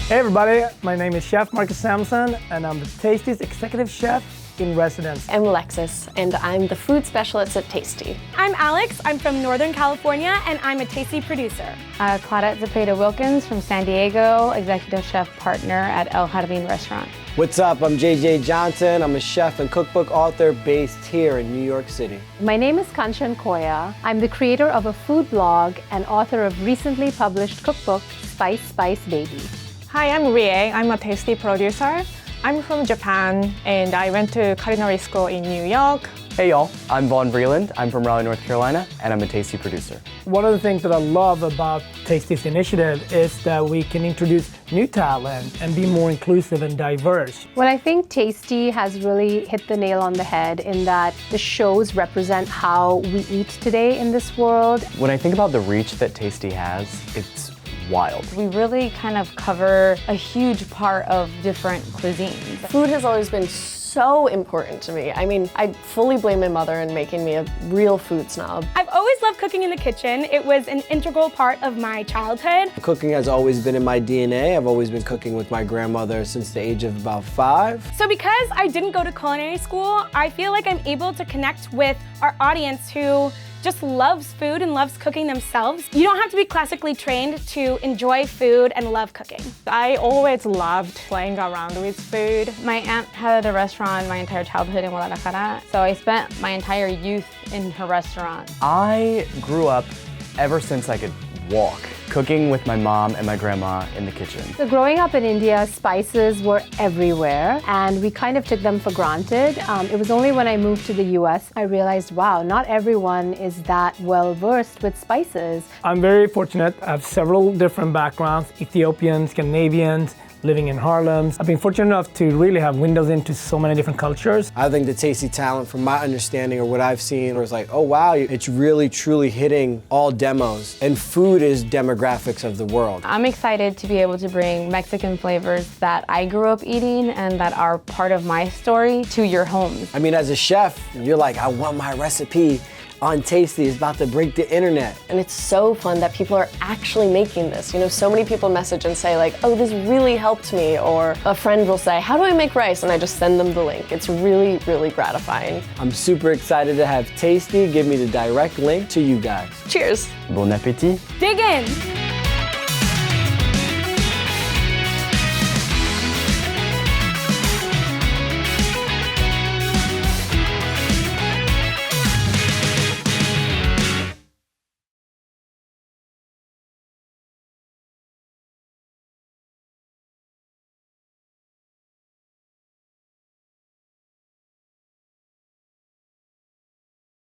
Hey everybody, my name is Chef Marcus Samuelsson and I'm the Tasty's Executive Chef in Residence. I'm Alexis and I'm the food specialist at Tasty. I'm Alix, I'm from Northern California and I'm a Tasty producer. Claudette Zepeda-Wilkins from San Diego, Executive Chef Partner at El Jardín Restaurant. What's up? I'm JJ Johnson. I'm a chef and cookbook author based here in New York City. My name is Kanchan Koya. I'm the creator of a food blog and author of recently published cookbook, Spice Spice Baby. Hi, I'm Rie. I'm a Tasty producer. I'm from Japan and I went to culinary school in New York. Hey y'all, I'm Vaughn Vreeland. I'm from Raleigh, North Carolina, and I'm a Tasty producer. One of the things that I love about Tasty's initiative is that we can introduce new talent and be more inclusive and diverse. Well, I think Tasty has really hit the nail on the head in that the shows represent how we eat today in this world. When I think about the reach that Tasty has, it's wild. We really kind of cover a huge part of different cuisines. Food has always been so important to me. I mean, I fully blame my mother in making me a real food snob. I've always loved cooking in the kitchen. It was an integral part of my childhood. Cooking has always been in my DNA. I've always been cooking with my grandmother since the age of about 5. So because I didn't go to culinary school, I feel like I'm able to connect with our audience who just loves food and loves cooking themselves. You don't have to be classically trained to enjoy food and love cooking. I always loved playing around with food. My aunt had a restaurant my entire childhood in Guadalajara, so I spent my entire youth in her restaurant. I grew up ever since I could walk, cooking with my mom and my grandma in the kitchen. So growing up in India, spices were everywhere and we kind of took them for granted. It was only when I moved to the US I realized, wow, not everyone is that well versed with spices. I'm very fortunate. I have several different backgrounds, Ethiopian, Scandinavians, living in Harlem. I've been fortunate enough to really have windows into so many different cultures. I think the Tasty talent, from my understanding or what I've seen, was like, oh wow, it's really truly hitting all demos. And food is demographics of the world. I'm excited to be able to bring Mexican flavors that I grew up eating and that are part of my story to your homes. I mean, as a chef, you're like, I want my recipe on Tasty. It's about to break the internet. And it's so fun that people are actually making this. You know, so many people message and say like, oh, this really helped me. Or a friend will say, how do I make rice? And I just send them the link. It's really, really gratifying. I'm super excited to have Tasty give me the direct link to you guys. Cheers. Bon appétit. Dig in.